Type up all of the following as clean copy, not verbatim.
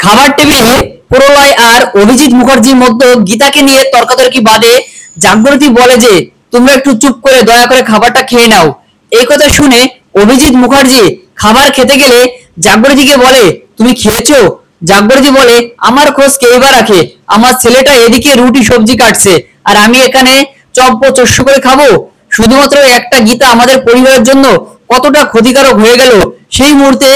খাবার টেবিলে প্রলয় আর অভিজিৎ মুখার্জির মধ্যে গীতাকে নিয়ে তর্কাতর্কি বাদে জাগরতী বলে যে তোমরা একটু চুপ করে দয়া করে খাবারটা খেয়ে নাও। এই কথা শুনে অভিজিৎ মুখার্জি খাবার খেতে গেলে জাগরতীকে বলে তুমি খেয়েছো? জাগরতী বলে আমার খোঁজ কেই বা রাখে, আমার ছেলেটা এদিকে রুটি সবজি কাটছে আর আমি এখানে চপ্প চস্য করে খাবো। শুধুমাত্র একটা গীতা আমাদের পরিবারের জন্য কতটা ক্ষতিকারক হয়ে গেল। সেই মুহূর্তে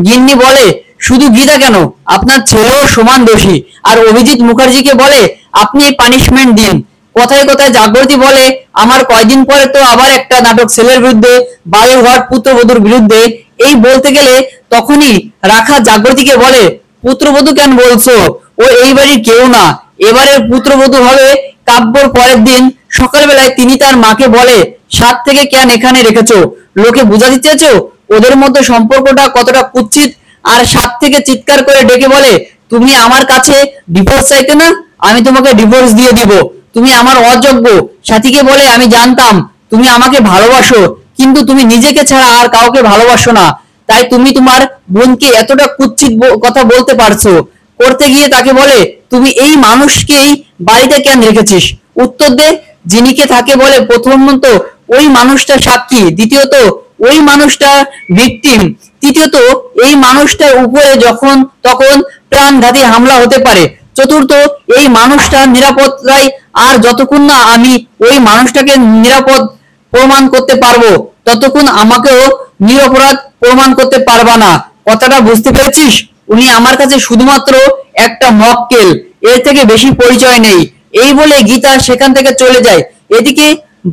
গিন্নি বলে শুধু গীতা কেন, আপনার ছেলেও সমান দোষী। আর অভিজিৎ মুখার্জিকে বলে আপনি পানিশমেন্ট দিন। কথায় কথায় জাগরতী বলে আমার কয়দিন পরে তো আবার একটা নাটক ছেলের বিরুদ্ধে, বালুরঘাট পুত্রবধূর বিরুদ্ধে। এই বলতে গেলে তখনই রাখা জাগরতীকে বলে পুত্রবধূ কেন বলছো, ও এই বাড়ির কেউ না, এবারের পুত্রবধূ হবে কাব্যর পরের দিন সকালবেলায় তিনি তার মাকে বলে সাত থেকে কেন এখানে রেখেছো, লোকে বোঝাতে চেয়েছো ওদের মধ্যে সম্পর্কটা কতটা কুৎসিত। আর সাত থেকে চিৎকার করে ডেকে বলে তুমি আমার কাছে ডিভোর্স চাইতে না, আমি তোমাকে ডিভোর্স দিয়ে দিব, তুমি আমার অযোগ্য। সাথীকে বলে আমি জানতাম তুমি আমাকে ভালোবাসো, কিন্তু তুমি নিজেকে ছাড়া আর কাউকে ভালোবাসো না, তাই তুমি তোমার বোনকে এতটা কুৎসিত কথা বলতে পারছো। করতে গিয়ে তাকে বলে তুমি এই মানুষকেই বাড়িতে কেন রেখেছিস, উত্তর দে। যিনিকে থাকে বলে প্রথমত ওই মানুষটা সাক্ষী, দ্বিতীয়ত ওই মানুষটা ভিকটিম, তৃতীয়ত এই মানুষটার উপরে যখন তখন প্রাণঘাতী হামলা হতে পারে, চতুর্থ এই মানুষটার নিরাপত্তায়। আর যতক্ষণ না আমি ওই মানুষটাকে নিরাপদ প্রমাণ করতে পারবো ততক্ষণ আমাকেও নিরপরাধ প্রমাণ করতে পারবা না। কথাটা বুঝতে পেরেছিস? উনি আমার কাছে শুধুমাত্র একটা মক্কেল, এর থেকে বেশি পরিচয় নেই। এই বলে গীতা সেখান থেকে চলে যায়। এদিকে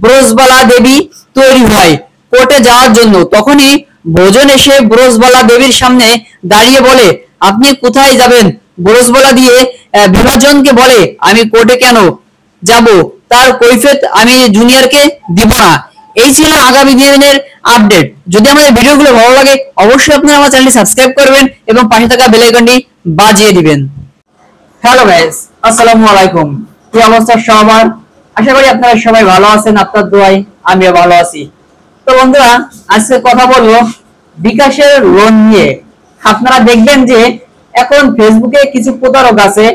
ব্রজবালা দেবী তৈরি হয় কোর্টে যাওয়ার জন্য। তখনই ভোজন এসে ব্রজবালা দেবীর সামনে দাঁড়িয়ে বলে আপনি কোথায় যাবেন? ব্রজবালা দিয়ে বিভাজনকে বলে আমি কোর্টে কেন যাব, তার কৈফিয়ত আমি জুনিয়রকে দিব না। এই ছিল আগামী দিনের আপডেট। যদি আমাদের ভিডিওগুলো ভালো লাগে অবশ্যই আপনারা আমার চ্যানেলটি সাবস্ক্রাইব করবেন এবং পাশে থাকা বেল আইকনটি বাজিয়ে দিবেন। হ্যালো গাইস, আসসালামু আলাইকুম। কি অবস্থা সবার? আশা করি আপনারা সবাই ভালো আছেন, আপনার দোয়ায় আমিও ভালো আছি। তো বন্ধুরা, আজকে কথা বলবো বিকাশের লোন নিয়ে। আপনারা দেখবেন যে এখন ফেসবুকে কিছু প্রতারক আছে,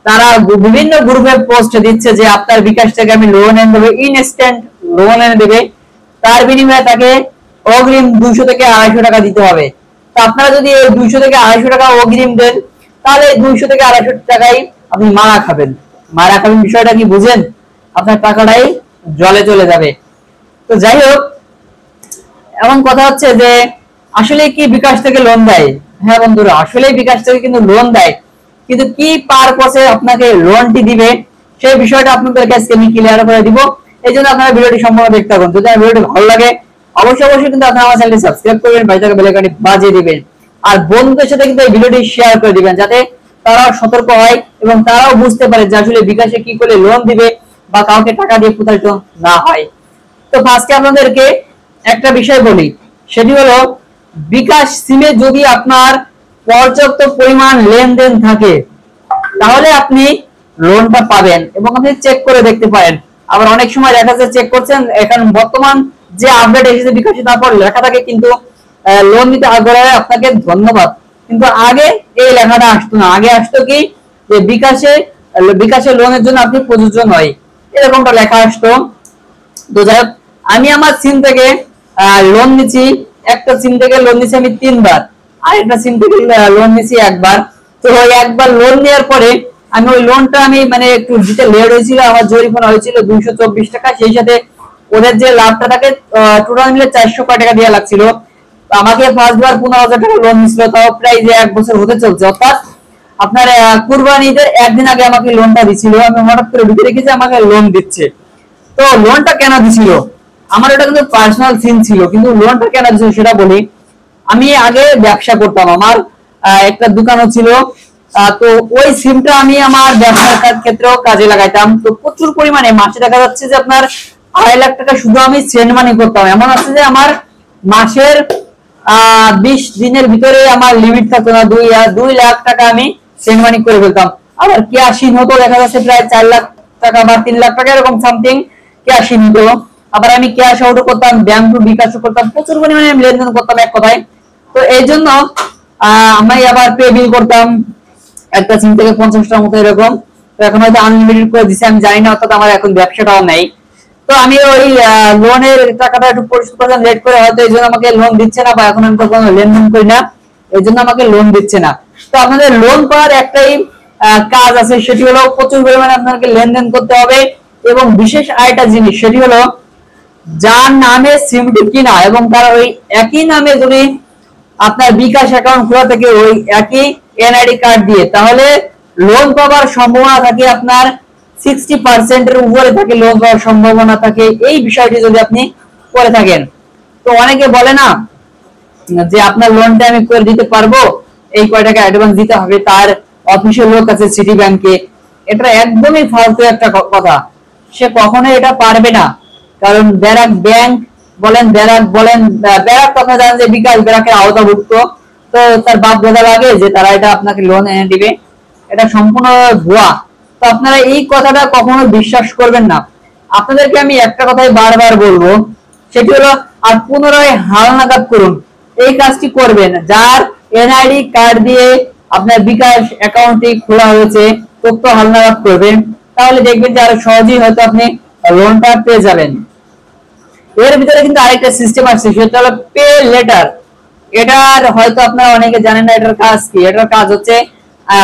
তারা বিভিন্ন গ্রুপে পোস্ট দিচ্ছে যে আপনার বিকাশ থেকে আমি লোন এনে দেবো, ইনস্ট্যান্ট লোন এনে দেবে, তার বিনিময়ে তাকে অগ্রিম 200 থেকে 250 টাকা দিতে হবে। তো আপনারা যদি এই 200 থেকে 250 টাকা অগ্রিম দেন তাহলে 200 থেকে 250 টাকাই আপনি মারা খাবেন। মারা খাবেন বিষয়টা কি বুঝেন? আপনার টাকাটাই জলে চলে যাবে। তো যাই হোক, এমন কথা হচ্ছে যে আসলে কি বিকাশ থেকে লোন দেয়? হ্যাঁ বন্ধুরা, আসলে বিকাশ থেকে কিন্তু লোন দেয়, কিন্তু কি পারপসে আপনাকে লোনটি দিবে সেই বিষয়টা আপনাদেরকে আজকে আমি ক্লিয়ার করে দিব। এই জন্য আপনারা ভিডিওটি সম্পূর্ণ দেখতে থাকুন। যদি ভিডিওটি ভালো লাগে অবশ্যই কিন্তু আপনারা আমার চ্যানেলটি সাবস্ক্রাইব করবেন, পাশে থাকা বেল আইকনটি বাজিয়ে দিবেন আর বন্ধুদের সাথে কিন্তু এই ভিডিওটি শেয়ার করে দিবেন, যাতে তারাও সতর্ক হয় এবং তারাও বুঝতে পারে যে আসলে বিকাশে কি করে লোন দিবে বা কাউকে টাকা দিয়ে প্রতারিত না হয়। তো আজকে আপনাদেরকে একটা বিষয় বলি, সেটি হলো বিকাশ সিমে যদি আপনার পর্যাপ্ত পরিমাণ লেনদেন থাকে তাহলে আপনি লোনটা পাবেন এবং আপনি চেক করে দেখতে পারেন। আবার অনেক সময় দেখা যাচ্ছে চেক করছেন, এখন বর্তমান যে আপডেট এসেছে বিকাশে তারপর লেখা থাকে কিন্তু লোন নিতে আগ্রহে আপনাকে ধন্যবাদ, কিন্তু আগে এই লেখাটা আসতো না। আগে আসতো কি যে বিকাশে লোনের জন্য আপনি প্রযোজ্য নয়, এরকমটা লেখা আসতো। তো যাই হোক, আমি আমার সিম থেকে লোন নিচ্ছি, একটা সিম থেকে লোন নিচ্ছি আমি 3 বার, আর একটা সিম থেকে লোন নিচ্ছি একবার। তো ওই একবার লোন নেওয়ার পরে আমি ওই লোনটা আমি মানে একটু দিতে লেট হয়েছিল, আমার জরিমানা হয়েছিল 224 টাকা। সেই সাথে ওদের যে লাভটা থাকে টোটাল মিলে 400 টাকা দেওয়া লাগছিল। আমাকে ফার্স্ট বার 15,000 টাকা লোন নিছিল, তাও প্রায় যে 1 বছর হতে চলছে, অর্থাৎ আপনার কুরবানি ঈদের একদিন আগে আমাকে লোনটা দিছিল। আমি হঠাৎ করে ঢুকে রেখেছি আমাকে লোন দিচ্ছে। তো লোনটা কেন দিছিল? আমার এটা কিন্তু পার্সোনাল সিম ছিল, কিন্তু লোনটা কেন দিছিল সেটা বলি। আমি আগে ব্যবসা করতাম, আমার একটা দোকানও ছিল। তো ওই সিমটা আমি আমার ব্যবসার ক্ষেত্রেও কাজে লাগাইতাম। তো প্রচুর পরিমাণে মাসে দেখা যাচ্ছে যে আপনার 2.5 লাখ টাকা শুধু আমি সেন্ড মানি করতাম। এমন আছে যে আমার মাসের 20 দিনের ভিতরে আমার লিমিট থাকতো না, 2 লাখ টাকা আমি সেন্ড মানি করে ফেলতাম। আবার ক্যাশ ইন হতো দেখা যাচ্ছে প্রায় 4 লাখ টাকা বা 3 লাখ টাকা এরকম সামথিং ক্যাশ ইন হতো। আবার আমি ক্যাশ আউটও করতাম, ব্যাংক টু বিকাশও করতাম, প্রচুর পরিমাণে লেনদেন করতাম এক কথায়। তো এই জন্য আমি আবার পে বিল করতাম, একটা সিম থেকে 50টার মতো এরকম। তো এখন হয়তো আনলিমিটেড করে দিছে, আমি জানি না, অর্থাৎ আমার এখন ব্যবসাটাও নাই। তো আমি ওই লোনের টাকাটা একটু পরিশোধ করলাম লেট করে, হয়তো এই জন্য আমাকে লোন দিচ্ছে না, বা এখন আমি তো কোনো লেনদেন করি না, এই জন্য আমাকে লোন দিচ্ছে না। তো আপনাদের লোন পাওয়ার একটাই কাজ আছে, সেটি হলো প্রচুর পরিমাণে আপনাকে লেনদেন করতে হবে। এবং বিশেষ আরেকটা জিনিস, সেটি হলো যার নামে সিমটি কিনা এবং তার ওই একই নামে যদি আপনার বিকাশ অ্যাকাউন্ট খোলা থাকে ওই একই এনআইডি কার্ড দিয়ে, তাহলে লোন পাওয়ার সম্ভাবনা থাকে আপনার 60% এর উপরে থাকে, লোন পাওয়ার সম্ভাবনা থাকে এই বিষয়টি যদি আপনি করে থাকেন। তো অনেকে বলে না যে আপনার লোনটা আমি করে দিতে পারবো, এই কয় টাকা অ্যাডভান্স দিতে হবে, তার অফিসের লোক আছে সিটি ব্যাংকে। এটা একদমই ফালতু একটা কথা, সে কখনোই এটা পারবে না। কারণ ব্যারাক ব্যাংক বলেন, ব্যারাক বলেন, ব্যারাক কথা জানেন যে বিকাশ ব্যারাকের আওতাভুক্ত। তো তার বাপ দাদা লাগে যে তারা এটা আপনাকে লোন এনে দিবে, এটা সম্পূর্ণ ভুয়া। তো আপনারা এই কথাটা কখনো বিশ্বাস করবেন না। আপনাদেরকে আমি একটা কথাই বারবার বলবো, সেটি হলো আর পুনরায় হালনাগাদ করুন, এই কাজটি করবেন। যার এনআইডি কার্ড দিয়ে আপনার বিকাশ অ্যাকাউন্টটি খোলা হয়েছে তথ্য হালনাগাদ করবেন, তাহলে দেখবেন যে আরো সহজেই হয়তো আপনি লোনটা পেয়ে যাবেন। এর ভিতরে কিন্তু আরেকটা সিস্টেম আছে, সেটা হলো পে লেটার। এটার হয়তো আপনারা অনেকে জানেন না এটার কাজ কি। এটার কাজ হচ্ছে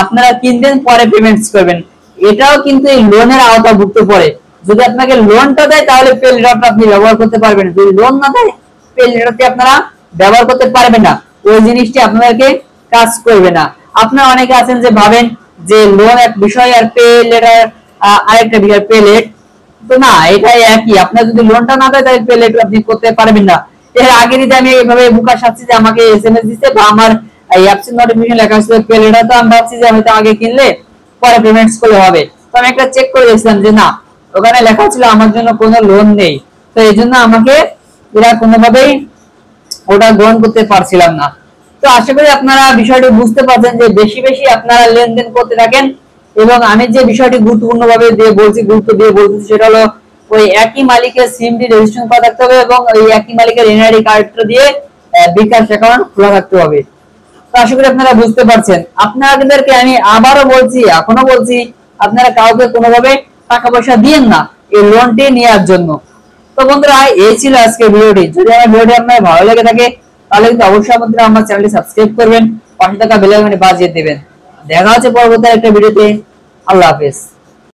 আপনারা কিনবেন পরে পেমেন্টস করবেন, এটাও কিন্তু এই লোনের আওতাভুক্ত পড়ে। যদি আপনাকে লোনটা দেয় তাহলে পে লেটারটা আপনি ব্যবহার করতে পারবেন, যদি লোন না দেয় পে লেটারটি আপনারা ব্যবহার করতে পারবেন না, ওই জিনিসটি আপনাদেরকে কাজ করবে না। আপনারা অনেকে আছেন যে ভাবেন যে লোন এক বিষয় আর পে লেটার আরেকটা বিষয়, পে লেট। তো না, এটা একই। আপনার যদি লোনটা না দেয় তাহলে পে লেট আপনি করতে পারবেন না। এর আগে যদি আমি এইভাবে বুকা সাচ্ছি যে আমাকে এসএমএস দিতে বা আমার এই অ্যাপস নোটিফিকেশন লেখা আছে পে লেটার, তো আমি ভাবছি যে আমি তো আগে কিনলে পরে পেমেন্টস করলে হবে। তো আমি একটা চেক করে দেখলাম যে না, ওখানে লেখা ছিল আমার জন্য কোনো লোন নেই। তো এই জন্য আমাকে এরা কোনোভাবেই ওটা গ্রহণ করতে পারছিলাম না। তো আশা করি আপনারা বিষয়টি বুঝতে পারছেন যে বেশি বেশি আপনারা লেনদেন করতে থাকেন। এবং আমি যে বিষয়টি গুরুত্বপূর্ণ ভাবে দিয়ে বলছি, গুরুত্ব দিয়ে বলছি, সেটা হলো ওই একই মালিকের সিমটি রেজিস্ট্রেশন করা থাকতে হবে এবং ওই একই মালিকের এনআইডি কার্ডটা দিয়ে বিকাশ অ্যাকাউন্ট খোলা থাকতে হবে। তো আশা করি আপনারা বুঝতে পারছেন। আপনাদেরকে আমি আবারও বলছি, এখনো বলছি, আপনারা কাউকে কোনোভাবে টাকা পয়সা দিয়েন না এই লোনটি নেওয়ার জন্য। তো বন্ধুরা, এই ছিল আজকে ভিডিওটি। যদি আমার ভিডিওটি আপনার ভালো লেগে থাকে তাহলে কিন্তু অবশ্যই আপনারা আমার চ্যানেলটি সাবস্ক্রাইব করবেন, পাশে থাকা বেল আইকনে বাজিয়ে দেবেন। দেখা হচ্ছে পরবর্তী একটা ভিডিওতে। আল্লাহ হাফেজ।